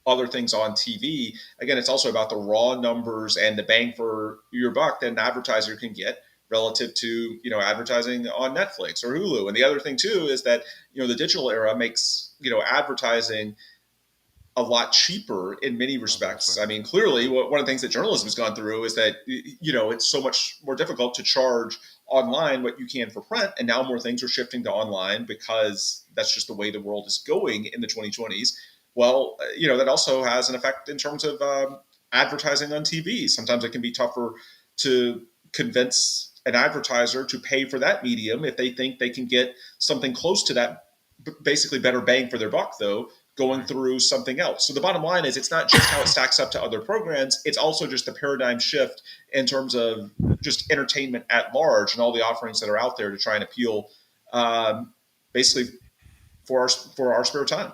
other things on TV. Again, it's also about the raw numbers and the bang for your buck that an advertiser can get relative to advertising on Netflix or Hulu. And the other thing too is that the digital era makes advertising a lot cheaper in many respects. I mean, clearly, one of the things that journalism has gone through is that it's so much more difficult to charge online what you can for print, and now more things are shifting to online because that's just the way the world is going in the 2020s. Well, that also has an effect in terms of advertising on TV. Sometimes it can be tougher to convince an advertiser to pay for that medium if they think they can get something close to that, basically better bang for their buck, though, going through something else. So the bottom line is it's not just how it stacks up to other programs, it's also just the paradigm shift in terms of just entertainment at large and all the offerings that are out there to try and appeal basically for our spare time.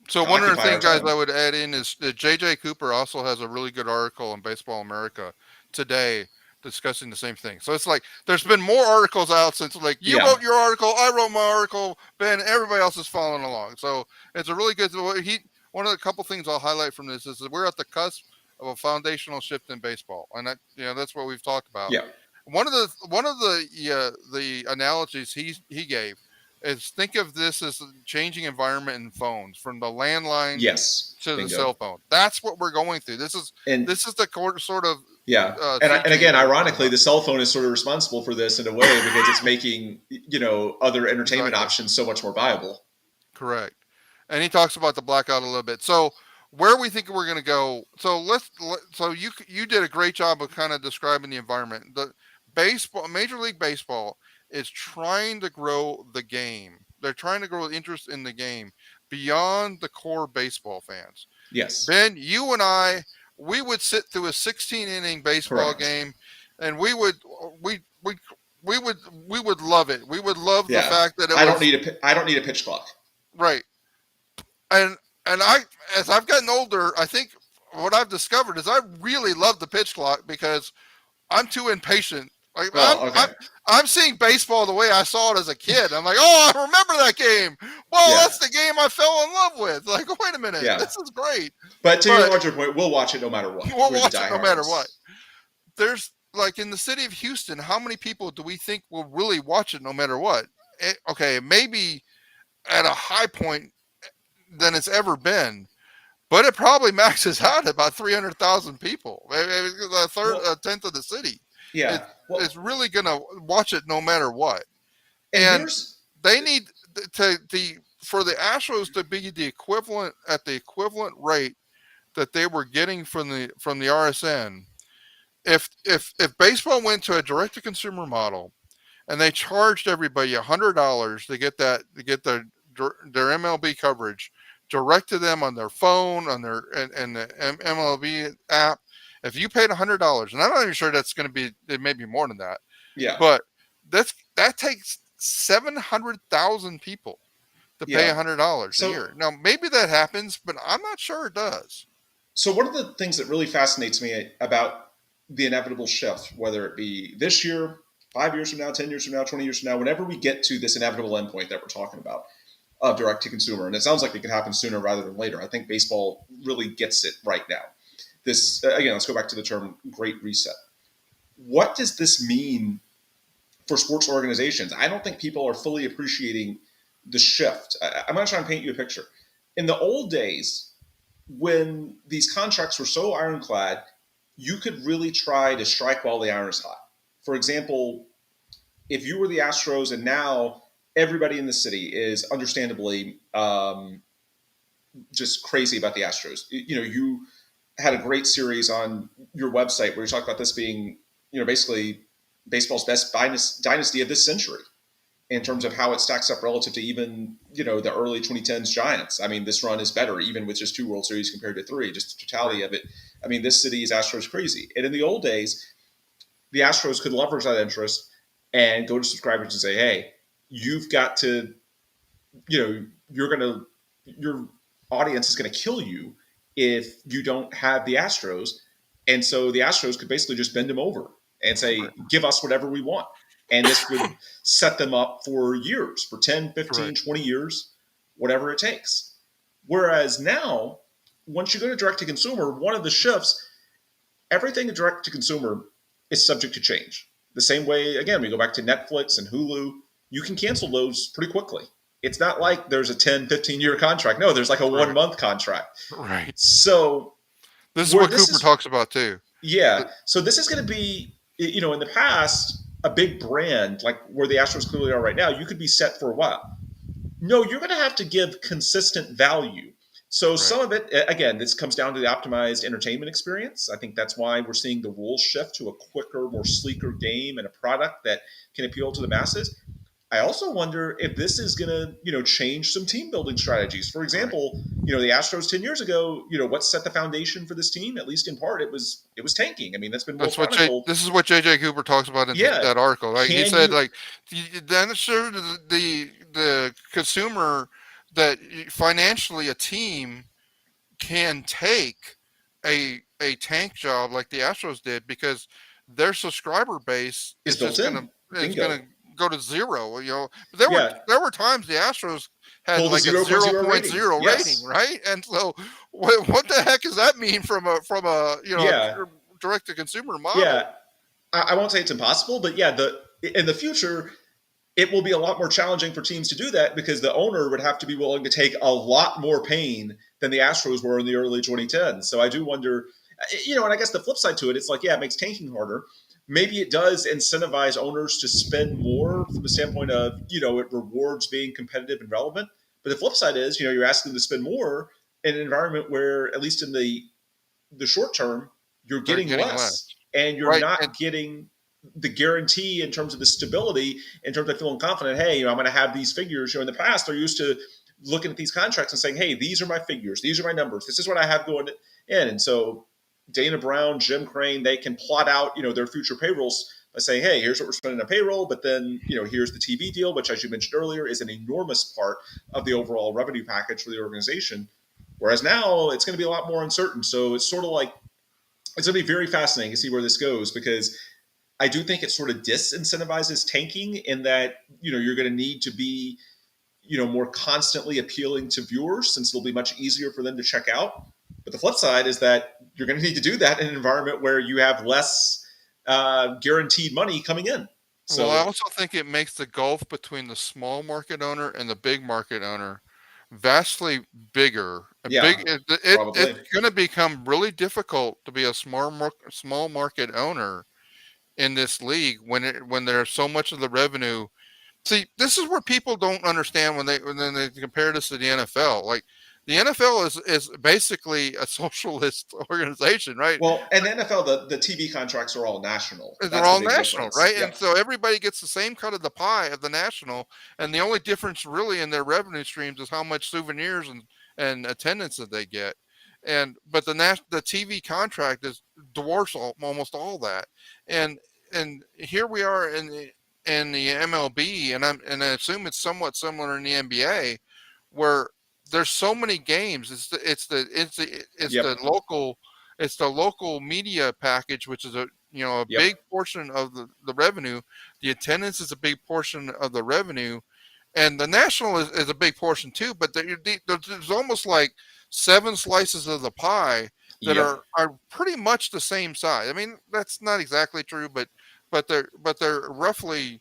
So To one of the occupy our things, guys, time. I would add in is that J.J. Cooper also has a really good article in Baseball America today discussing the same thing. So it's like there's been more articles out since like you Yeah. wrote your article, I wrote my article, Ben, everybody else is following along. So it's a really good. One of the couple things I'll highlight from this is that we're at the cusp of a foundational shift in baseball, and that's what we've talked about. Yeah. The analogies he gave is think of this as a changing environment in phones from the landline Yes. to the Bingo. cell phone. That's what we're going through. This is And the sort of yeah. sea And change again, that we're talking ironically, about. the cell phone is sort of responsible for this in a way because it's making, other entertainment Exactly. options so much more viable. Correct. And he talks about the blackout a little bit. So where we think we're going to go. So so you did a great job of kind of describing the environment. The Major League Baseball is trying to grow the game. They're trying to grow interest in the game beyond the core baseball fans. Yes. Ben, you and I, we would sit through a 16 inning baseball Correct. game, and we would love it. We would love the Yeah. fact that I don't need a pitch clock. right. And as I've gotten older, I think what I've discovered is I really love the pitch clock because I'm too impatient Like Well, okay. I'm seeing baseball the way I saw it as a kid. I'm like, oh, I remember that game. Well, Yeah. that's the game I fell in love with. Like, wait a minute, Yeah. this is great. But to your But larger point, we'll watch it no matter what. we'll We're the watch it no matter what. diehards. There's like in the city of Houston, how many people do we think will really watch it no matter what? Okay, maybe at a high point than it's ever been, but it probably maxes out at about 300,000 people. Maybe a tenth of the city. Yeah. It's really gonna watch it no matter what. And And here's they need for the Astros to be the equivalent at the equivalent rate that they were getting from the RSN. If baseball went to a direct to consumer model and they charged everybody $100 to get their MLB coverage direct to them on their phone on their and the MLB app. If you paid $100, and I'm not even sure that's going to be, it may be more than that, yeah. but that takes 700,000 people to pay Yeah. $100 a So year. Now maybe that happens, but I'm not sure it does. so one of the things that really fascinates me about the inevitable shift, whether it be this year, 5 years from now, 10 years from now, 20 years from now, whenever we get to this inevitable endpoint that we're talking about of direct to consumer, and it sounds like it could happen sooner rather than later. I think baseball really gets it right now. This again, let's go back to the term "great reset." What does this mean for sports organizations? I don't think people are fully appreciating the shift. I'm going to try and paint you a picture. In the old days, when these contracts were so ironclad, you could really try to strike while the iron is hot. For example, if you were the Astros and now everybody in the city is understandably just crazy about the Astros. You had a great series on your website where you talked about this being, basically baseball's best dynasty of this century in terms of how it stacks up relative to even, the early 2010s Giants. I mean, this run is better even with just 2 World Series compared to 3, just the totality of it. I mean, this city is Astros crazy. And in the old days, the Astros could leverage that interest and go to subscribers and say, hey, you've got to, your audience is going to kill you if you don't have the Astros. And so the Astros could basically just bend them over and say, give us whatever we want. And this would set them up for years, for 10, 15, 20 years, whatever it takes. Whereas now, once you go to direct to consumer, one of the shifts, everything direct to consumer is subject to change. The same way, again, we go back to Netflix and Hulu, you can cancel those pretty quickly. It's not like there's a 10, 15-year contract. No, there's like a 1-month contract. Right. So this is what Cooper talks about too. Yeah. So this is going to be, in the past, a big brand like where the Astros clearly are right now, you could be set for a while. No, you're going to have to give consistent value. So some of it, again, this comes down to the optimized entertainment experience. I think that's why we're seeing the rules shift to a quicker, more sleeker game and a product that can appeal to the masses. I also wonder if this is going to, change some team building strategies. For example, the Astros 10 years ago, what set the foundation for this team? At least in part, it was tanking. I mean, that's been well chronicled. This is what JJ Cooper talks about in that article. Like he said, then the consumer that financially a team can take a tank job like the Astros did because their subscriber base is just going to go to zero. But there were times the Astros had like a 0.0 rating, right? And so, what the heck does that mean from a direct to consumer model? Yeah, I won't say it's impossible, but in the future, it will be a lot more challenging for teams to do that because the owner would have to be willing to take a lot more pain than the Astros were in the early 2010s. So I do wonder, and I guess the flip side to it, it's like, it makes tanking harder. Maybe it does incentivize owners to spend more from the standpoint of, it rewards being competitive and relevant. But the flip side is, you're asking them to spend more in an environment where, at least in the short term, you're getting less. And you're not getting the guarantee in terms of the stability, in terms of feeling confident, hey, I'm going to have these figures. In the past, they're used to looking at these contracts and saying, hey, these are my figures. These are my numbers. This is what I have going in. And so Dana Brown, Jim Crane, they can plot out, their future payrolls by saying, hey, here's what we're spending on payroll, but then, here's the TV deal, which, as you mentioned earlier, is an enormous part of the overall revenue package for the organization. Whereas now it's going to be a lot more uncertain. So it's sort of like, it's going to be very fascinating to see where this goes because I do think it sort of disincentivizes tanking in that, you're going to need to be, more constantly appealing to viewers since it'll be much easier for them to check out. But the flip side is that you're going to need to do that in an environment where you have less guaranteed money coming in. Well, I So, also think it makes the gulf between the small market owner and the big market owner vastly bigger. A yeah, big it's probably. going to become really difficult to be a small market owner in this league when there's so much of the revenue. See, this is where people don't understand when they compare this to the NFL. Like the NFL is basically a socialist organization, right? Well, and the NFL, the TV contracts are all national. They're That's a all big national, difference. right? And Yep. so everybody gets the same cut of the pie of the national, and the only difference really in their revenue streams is how much souvenirs and attendance that they get. And but the TV contract is dwarfs almost all that. And and here we are in the MLB, and I assume it's somewhat similar in the NBA, where there's so many games. Yep. It's the local media package, which is a big Yep. portion of the revenue. The attendance is a big portion of the revenue, and the national is a big portion too. But there's almost like seven slices of the pie that Yep. are pretty much the same size. I mean, that's not exactly true, but they're roughly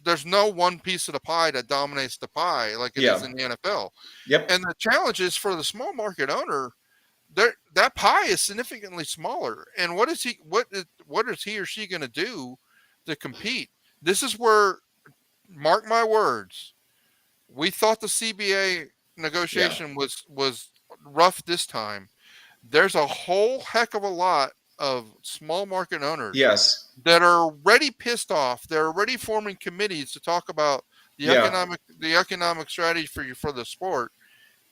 there's no one piece of the pie that dominates the pie like it is Yeah. in the NFL. Yep. And the challenge is for the small market owner, that pie is significantly smaller. And what is he or she going to do to compete? This is where, mark my words, we thought the CBA Yeah. negotiation was rough this time. There's a whole heck of a lot of small market owners Yes. that are already pissed off. They're already forming committees to talk about Yeah. the economic strategy for the sport,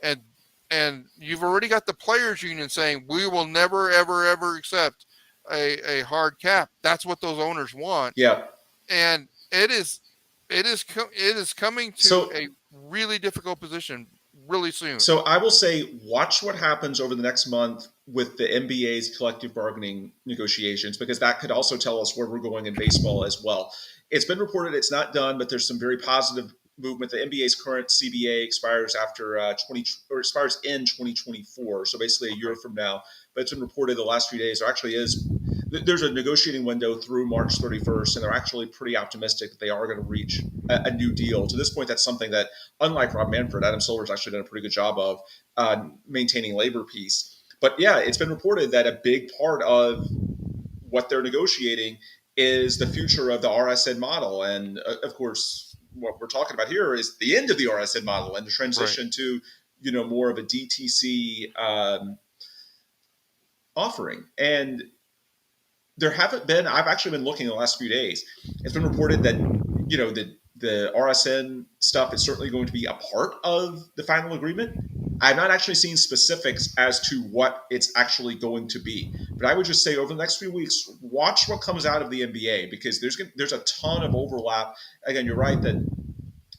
and you've already got the players union saying we will never ever ever accept a hard cap. That's what those owners want, Yeah. and it is coming to So a really difficult position really soon. So I will say, watch what happens over the next month with the NBA's collective bargaining negotiations, because that could also tell us where we're going in baseball as well. It's been reported it's not done, but there's some very positive movement. The NBA's current CBA expires after 20 or expires in 2024, so basically a year Okay. from now. But it's been reported the last few days there actually is there's a negotiating window through March 31st, and they're actually pretty optimistic that they are going to reach a new deal. To this point, that's something that, unlike Rob Manfred, Adam Silver's actually done a pretty good job of maintaining labor peace. But yeah, it's been reported that a big part of what they're negotiating is the future of the RSN model. And of course, what we're talking about here is the end of the RSN model and the Right. transition to, more of a DTC offering. And there haven't been, I've actually been looking the last few days. It's been reported that, the RSN stuff is certainly going to be a part of the final agreement. I've not actually seen specifics as to what it's actually going to be, but I would just say over the next few weeks, watch what comes out of the NBA, because there's a ton of overlap. Again, you're right that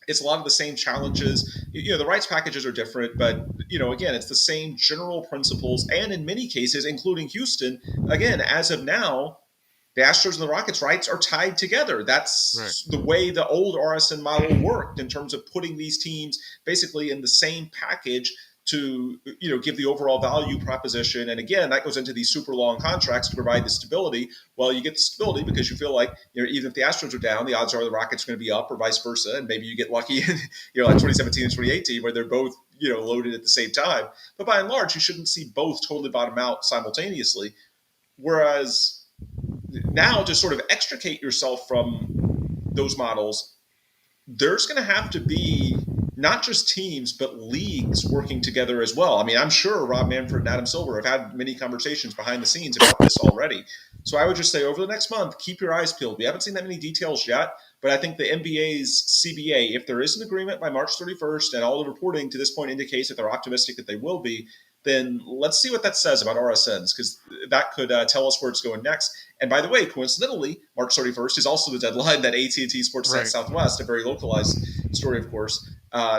it's a lot of the same challenges. The rights packages are different, but again, it's the same general principles, and in many cases, including Houston, again, as of now, the Astros and the Rockets' rights are tied together. Right. That's the way the old RSN model worked in terms of putting these teams basically in the same package to give the overall value proposition. And again, that goes into these super long contracts to provide the stability. Well, you get the stability because you feel like even if the Astros are down, the odds are the Rockets are going to be up, or vice versa. And maybe you get lucky in like 2017 and 2018 where they're both loaded at the same time. But by and large, you shouldn't see both totally bottom out simultaneously. Whereas now, to sort of extricate yourself from those models, there's going to have to be not just teams, but leagues working together as well. I mean, I'm sure Rob Manfred and Adam Silver have had many conversations behind the scenes about this already. So I would just say over the next month, keep your eyes peeled. We haven't seen that many details yet, but I think the NBA's CBA, if there is an agreement by March 31st, and all the reporting to this point indicates that they're optimistic that they will be, then let's see what that says about RSNs, because that could tell us where it's going next. And by the way, coincidentally, March 31st is also the deadline that AT&T Sportsnet Right. Southwest, a very localized story, of course,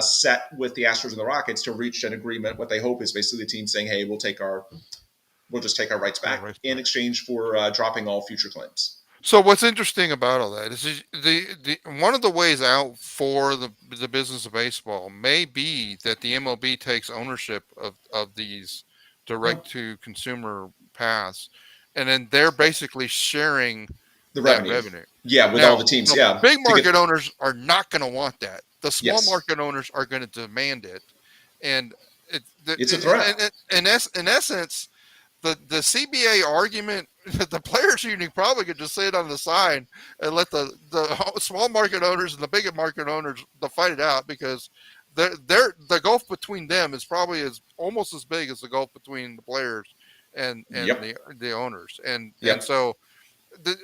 set with the Astros and the Rockets to reach an agreement. What they hope is basically the team saying, "Hey, we'll just take our rights Yeah, back right. in exchange for dropping all future claims." So what's interesting about all that is the one of the ways out for the business of baseball may be that the MLB takes ownership of these Yeah, direct to consumer paths, and then they're basically sharing the that revenue. revenue. Yeah, with all Now, the teams. the Yeah, big to get market owners are not going to want that. The small yes, market owners are going to demand it, and it's a threat. in essence, the CBA argument, the players union probably could just sit on the side and let the small market owners and the big market owners to fight it out, because the gulf between them is probably as almost as big as the gulf between the players and Yep, the owners, and yep. so the,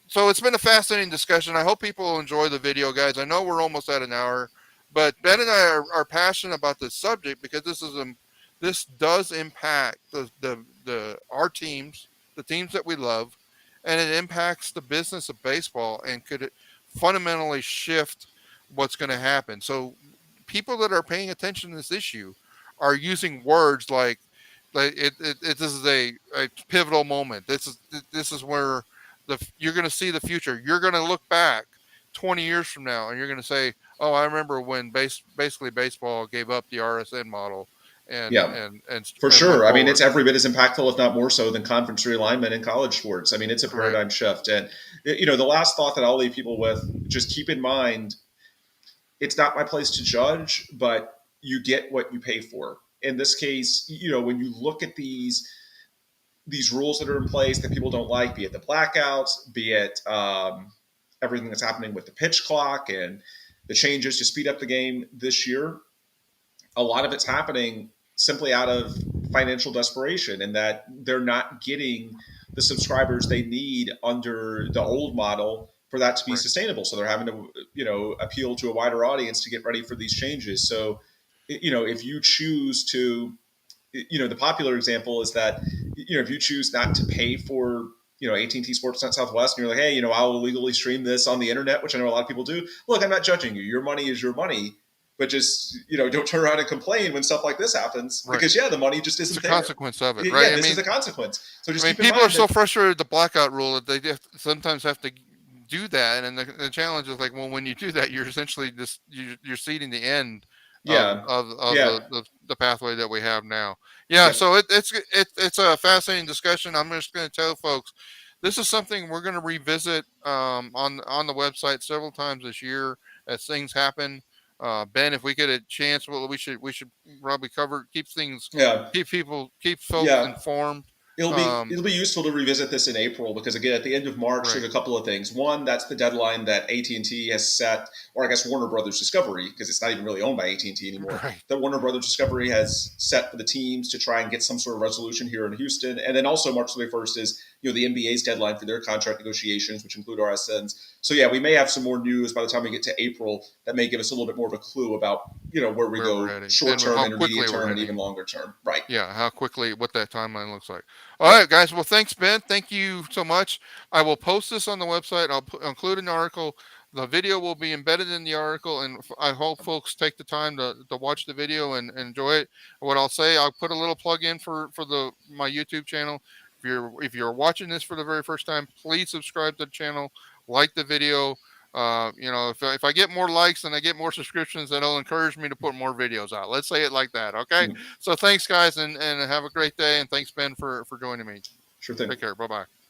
so it's been a fascinating discussion. I hope people enjoy the video, guys. I know we're almost at an hour, but Ben and I are passionate about this subject because this does impact the our teams, the teams that we love, and it impacts the business of baseball and could fundamentally shift what's going to happen. So people that are paying attention to this issue are using words like this is a pivotal moment. This is where you're going to see the future. You're going to look back 20 years from now and you're going to say, "Oh, I remember when basically baseball gave up the RSN model and Yeah, and and for and went sure. I mean, forward." it's every bit as impactful, if not more so, than conference realignment in college sports. I mean, it's a Right. paradigm shift. And, the last thought that I'll leave people with, just keep in mind, it's not my place to judge, but you get what you pay for. In this case, when you look at these rules that are in place that people don't like, be it the blackouts, be it everything that's happening with the pitch clock and the changes to speed up the game this year, a lot of it's happening simply out of financial desperation, and that they're not getting the subscribers they need under the old model for that to be Right. sustainable. So they're having to, appeal to a wider audience to get ready for these changes. So, if you choose to, the popular example is that, if you choose not to pay for, AT&T Sportsnet Southwest, and you're like, hey, I'll illegally stream this on the internet, which I know a lot of people do. Look, I'm not judging you. Your money is your money, but just, don't turn around and complain when stuff like this happens, Right. because, yeah, the money just It's a isn't there. consequence of it, Yeah, right? this is the consequence. So I just mean, keep in people are mind so that, frustrated with the blackout rule that sometimes have to do that, and the challenge is like, well, when you do that, you're essentially just you're seeding the end yeah, of yeah, the pathway that we have now. Yeah, yeah, so it's a fascinating discussion. I'm just going to tell folks this is something we're going to revisit on the website several times this year as things happen. Ben, if we get a chance, well, we should probably yeah, keep folks yeah. informed. It'll be um, it'll be useful to revisit this in April, because again, at the end of March, there's right, a couple of things. One, that's the deadline that AT&T has set, or I guess Warner Brothers Discovery, because it's not even really owned by AT&T anymore. right, That Warner Brothers Discovery has set for the teams to try and get some sort of resolution here in Houston. And then also March 31st is, the NBA's deadline for their contract negotiations, which include RSNs. So yeah, we may have some more news by the time we get to April that may give us a little bit more of a clue about, where we where we're go heading short and term, how intermediate quickly we're term, and heading. even longer term. Right. Yeah, how quickly, what that timeline looks like. All Yep. right, guys. Well, thanks, Ben. Thank you so much. I will post this on the website. Include an article. The video will be embedded in the article, and I hope folks take the time to watch the video and enjoy it. What I'll say, I'll put a little plug in for my YouTube channel. If you're watching this for the very first time, please subscribe to the channel, like the video. If I get more likes and I get more subscriptions, that'll encourage me to put more videos out. Let's say it like that. Okay. So thanks, guys, and have a great day. And thanks, Ben, for joining me. Sure thing. Take care. Bye bye.